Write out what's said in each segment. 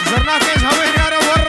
زرنا كيش هوين يا رور.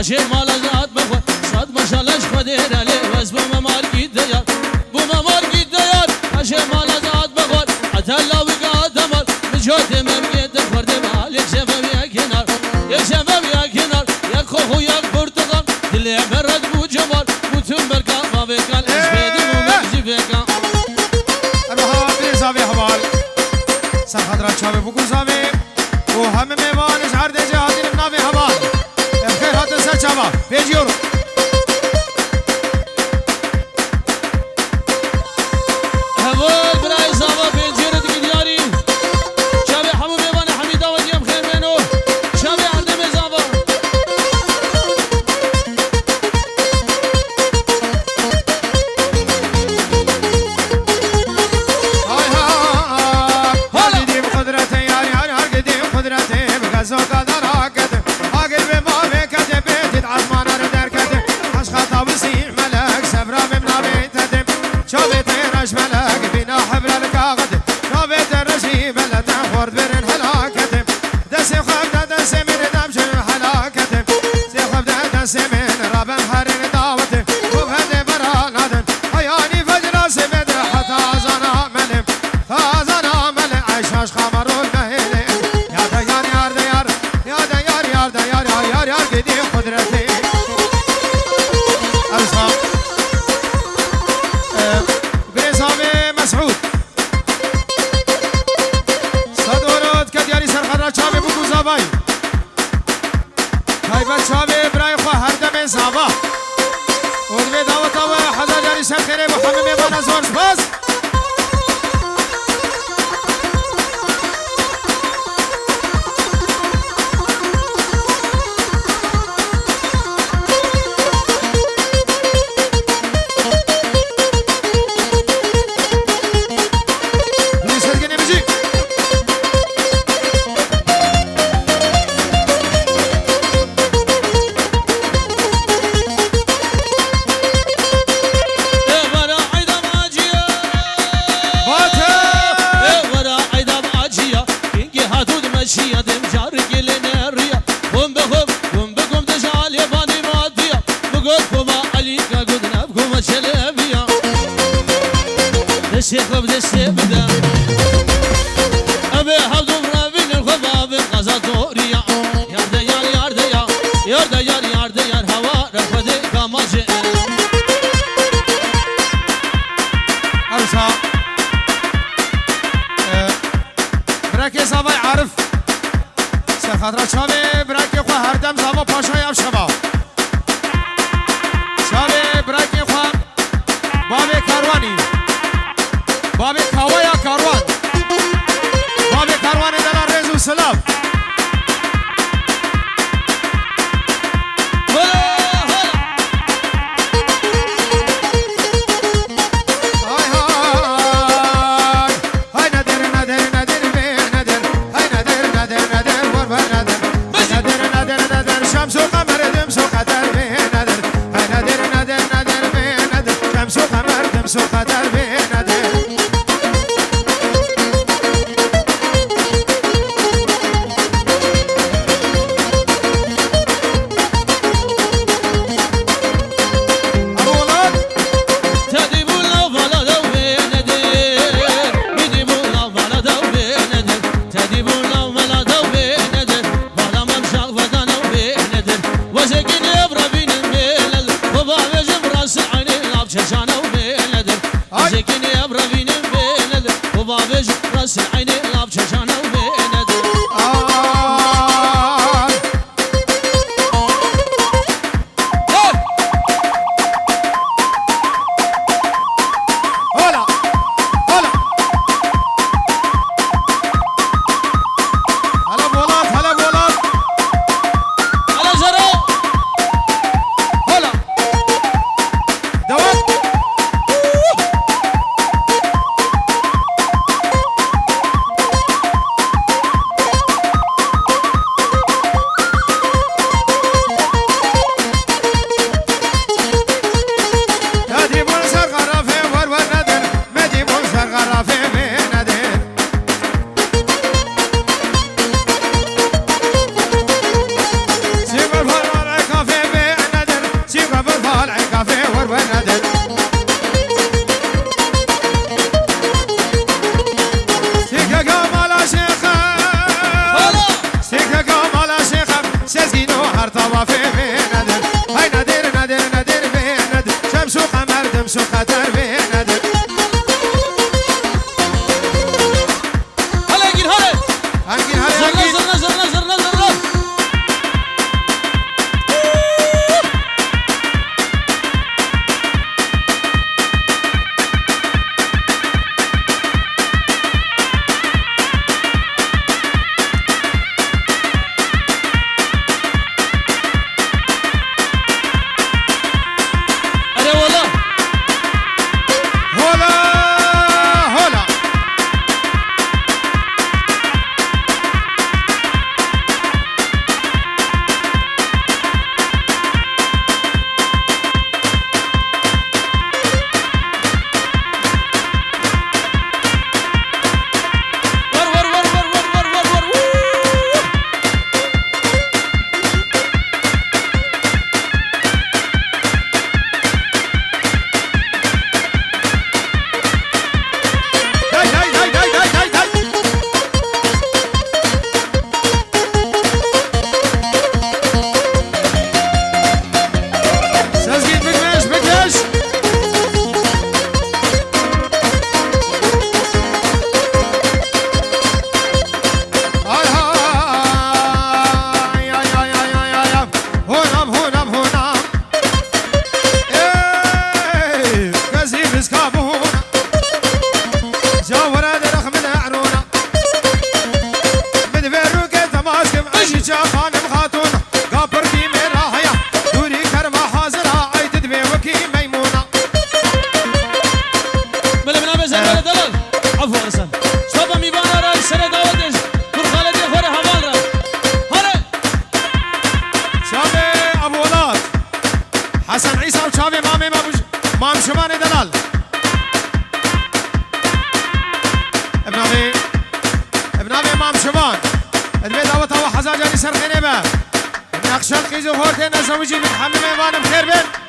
Kaşır malazat bıkı Sad maşalaş kadir ali Vez bu memar gidiyor Bu memar gidiyor Kaşır malazat bıkı Atalla vika atamar Mücahde memgede Fardim alik şefem ya kenar Ya şefem ya kenar Ya kohu ya portakal Dile merad bu cemar Bütün berka mavekan İzbedim u mevzi bekan Erbaha bir zavi haval Sarhadra çavi bu kuzavi Bu hem mevanız her dece hadirim navi haval Çaba, veriyorum. Evet, buraya sabah pencerede gidiyorum. Çabi hamu meyvane hamida ve diyem khaymeno. Çabi ardeme sabah. Hay hay. Har gideyim kudrete yar yar har gideyim kudrete. Gazo kadar hakete. Agil ve mavi kete. ملك بنا حبل الكاغد رابط الرجيم لا تنفر برن هلاكتم دسي خبدا دسي من دمج هلاكتم سي خبدا دسي من رابن هرن داوتم وبهدي برانادم عياني فجر سمد حتى زنا ملم فازنا ملم عيشاش خمرون مهلم يا ديار يا ديار يا ديار يا ديار يا يار قدي قدرتي أرزاق مسعود صدورات كدياري سرخدرا چاوي بو گوزاباي خايبت چاوي براي خو هر دم زابا اون به دعوت و حضرت جاري سرخره محمد میوان زور بس الشيخ بدي السبدة أبي حفظ فرابين الخباب قزاتوريا يا ديار يا ديار يا ديار يا ديار هوا رفدي كماجئ أرسا براكي صافي عارف سخاطرة شابي براكي خو هردم زابا باشا يا شباب وبابج راس العين لاب شجانة وبيند حسن عيسى وشافي مام شماني دلال ابن ابي مام شمان البيت او تو حزاجاني سرخيني به نقشن قيزو هورتين زوجي متحمم ايوان بخير بين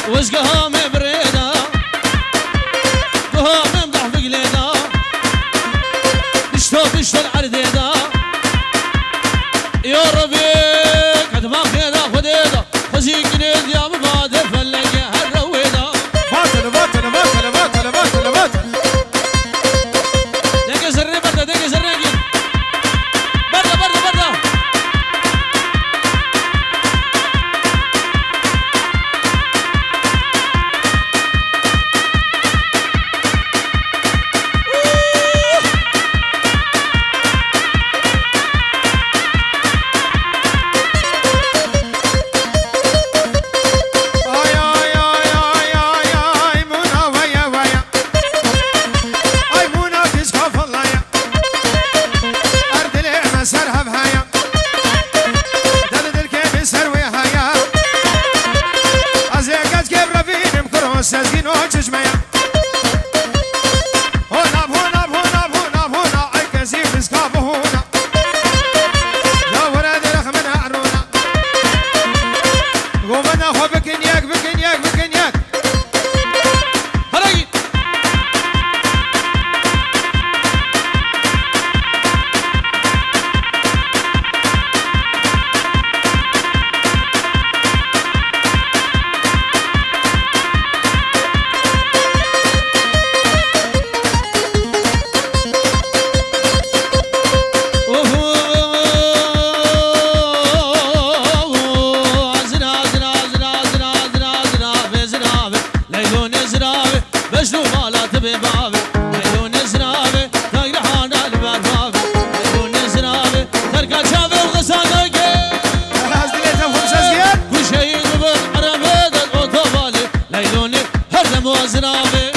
وزقها مبريدة قها ممدح بقليدة بشتو العرديدة يا ربي قد ما خيدة خديدة خزيق قنيد يا مبادئ فلقي هالرويدة باطل دقي زري بردة دقي زري بردة سازين وجميع هنا اي كزيف اسكاب هنا يا ولد رخ من عرونا قومنا خو بكن ياك زرابي بابي ليلون زرابي تقرا حانا البابي ليلون زرابي تركا شافي وغسانك خلاص دليتها وخمسة زياد كل شيء قبل عربي الاوتوبالي ليلوني هردم وزرابي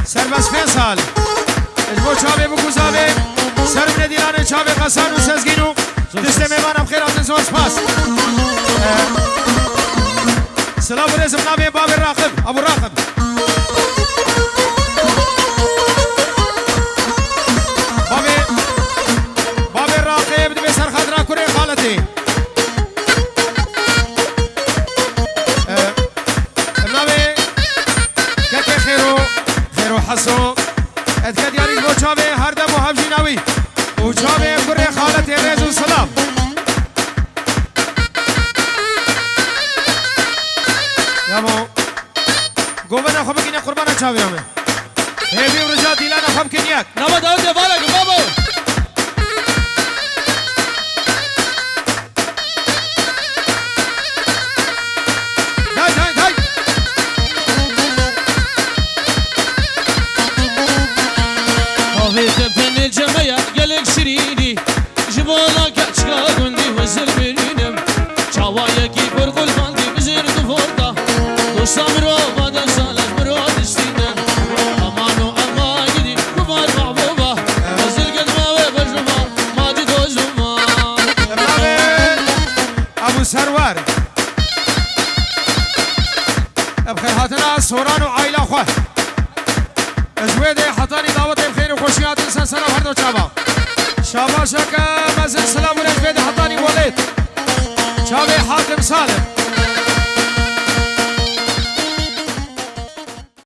سربست فیصل اجبو چاوه بگو زاوه سر من دیرانه چاوه قصان و سزگینو دسته میمانم خیر آتن زور سپاس سلام و رزم نامه باب راقب ابو راقب باب راقب دبی سر خدرا کره خالتی نامه که خیرو حسو ادکت یاری بو چاوه هر دم و حفجی نوی و چاوه کره خالت ریز و سلام یامو گوبنا خوب کنیا قربانا چاوه همه هیدی و رجا دیلانا خوب کنیاک نبا داود دفارک بابو تبني الجميع قالك شريني جبونا كاتشكا قندي وزر برينم شواياكي برقل باندي بزر دفورتا دوستا مرو بادا سالك مرو دستينا امانو اما قدي كبار محبوبة وزر قدما وبجرما ما دي دوزوما ابو سروار بخير هاتنا سوران وعائلة خواه ازويدي حطاني دعوت بخير وخوشيات انسان سلام هردو چابا شاباشا که مزل سلام و نجويدي حطاني وليد چاوي حاتم سالم